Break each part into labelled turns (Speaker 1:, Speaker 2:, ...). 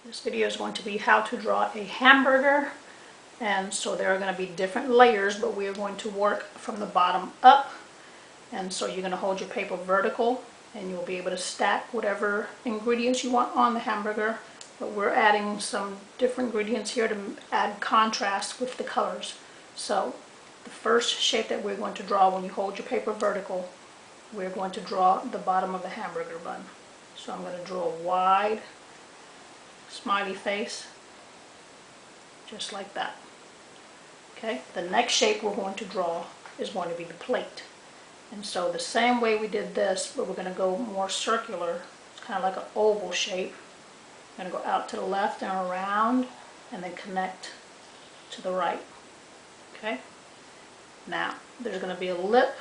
Speaker 1: This video is going to be how to draw a hamburger, and so there are going to be different layers, but we are going to work from the bottom up. And so you're going to hold your paper vertical and you'll be able to stack whatever ingredients you want on the hamburger, but we're adding some different ingredients here to add contrast with the colors. So the first shape that we're going to draw, when you hold your paper vertical, we're going to draw the bottom of the hamburger bun. So I'm going to draw a wide smiley face, just like that. Okay, the next shape we're going to draw is going to be the plate. And so the same way we did this, but we're going to go more circular. It's kind of like an oval shape. I'm going to go out to the left and around, and then connect to the right. Okay, now there's going to be a lip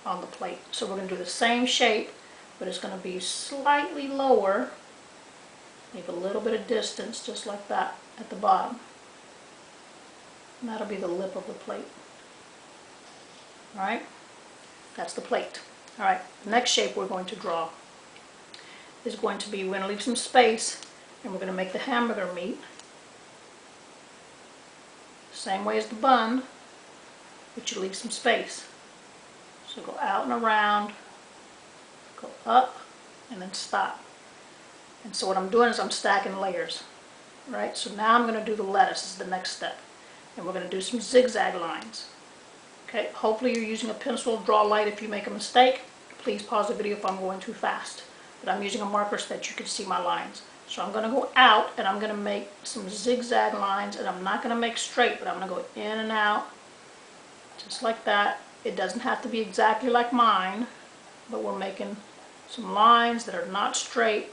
Speaker 1: on the plate. So we're going to do the same shape, but it's going to be slightly lower. Leave a little bit of distance, just like that, at the bottom. And that'll be the lip of the plate. Alright, that's the plate. Alright, the next shape we're going to draw is going to be, we're going to leave some space, and we're going to make the hamburger meat. Same way as the bun, but you leave some space. So go out and around, go up, and then stop. And so what I'm doing is I'm stacking layers, right? So now I'm going to do the lettuce is the next step. And we're going to do some zigzag lines. Okay, hopefully you're using a pencil. Draw light if you make a mistake. Please pause the video if I'm going too fast. But I'm using a marker so that you can see my lines. So I'm going to go out and I'm going to make some zigzag lines, and I'm not going to make straight, but I'm going to go in and out, just like that. It doesn't have to be exactly like mine, but we're making some lines that are not straight.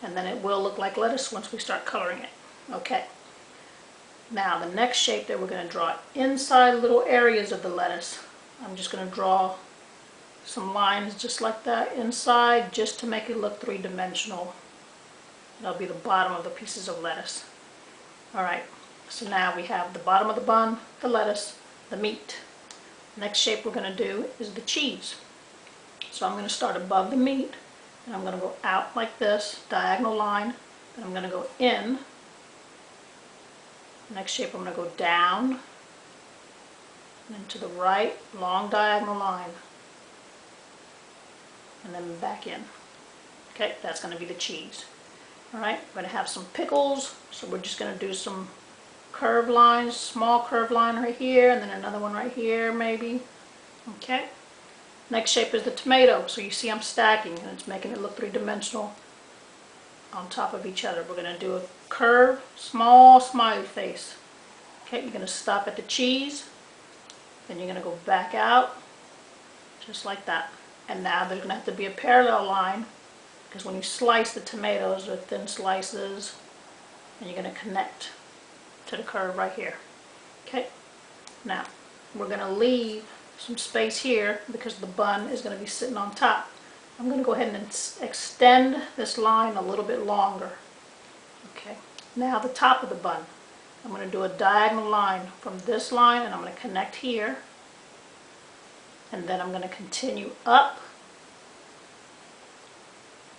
Speaker 1: And then it will look like lettuce once we start coloring it. Okay. Now the next shape that we're going to draw inside little areas of the lettuce, I'm just going to draw some lines just like that inside, just to make it look three-dimensional. That'll be the bottom of the pieces of lettuce. Alright, so now we have the bottom of the bun, the lettuce, the meat. Next shape we're going to do is the cheese. So I'm going to start above the meat, and I'm going to go out like this, diagonal line, and I'm going to go in. Next shape I'm going to go down, and then to the right, long diagonal line, and then back in. Okay, that's going to be the cheese. Alright, we're going to have some pickles, so we're just going to do some curved lines, small curved line right here, and then another one right here maybe. Okay. Next shape is the tomato. So you see I'm stacking, and it's making it look three-dimensional on top of each other. We're going to do a curved, small smiley face. Okay, you're going to stop at the cheese, then you're going to go back out, just like that. And now there's going to have to be a parallel line, because when you slice the tomatoes, they're thin slices, and you're going to connect to the curve right here. Okay, now we're going to leave some space here because the bun is going to be sitting on top. I'm going to go ahead and extend this line a little bit longer. Okay, now the top of the bun, I'm going to do a diagonal line from this line, and I'm going to connect here, and then I'm going to continue up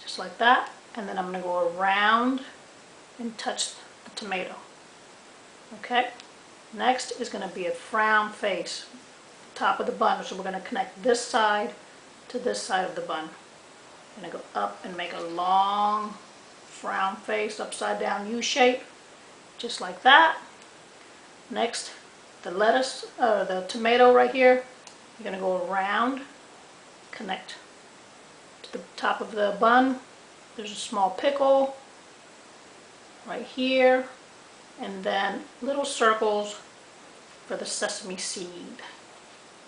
Speaker 1: just like that, and then I'm going to go around and touch the tomato. Okay, next is going to be a frown face, top of the bun. So we're going to connect this side to this side of the bun. I'm going to go up and make a long frown face, upside down U shape, just like that. Next, the lettuce, the tomato right here, you're going to go around, connect to the top of the bun. There's a small pickle right here, and then little circles for the sesame seed,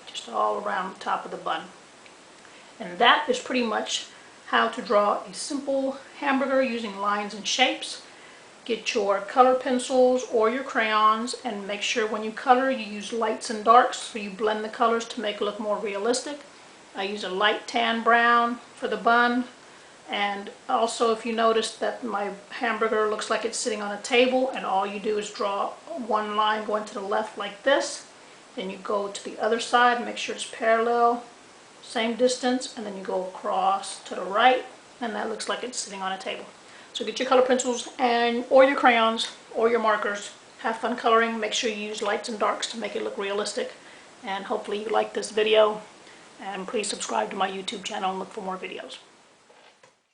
Speaker 1: just all around the top of the bun. And that is pretty much how to draw a simple hamburger using lines and shapes. Get your color pencils or your crayons, and make sure when you color you use lights and darks, so you blend the colors to make it look more realistic. I use a light tan brown for the bun, and also if you notice that my hamburger looks like it's sitting on a table, and all you do is draw one line going to the left like this, then you go to the other side, make sure it's parallel, same distance, and then you go across to the right, and that looks like it's sitting on a table. So get your color pencils or your crayons or your markers. Have fun coloring. Make sure you use lights and darks to make it look realistic. And hopefully you like this video. And please subscribe to my YouTube channel and look for more videos.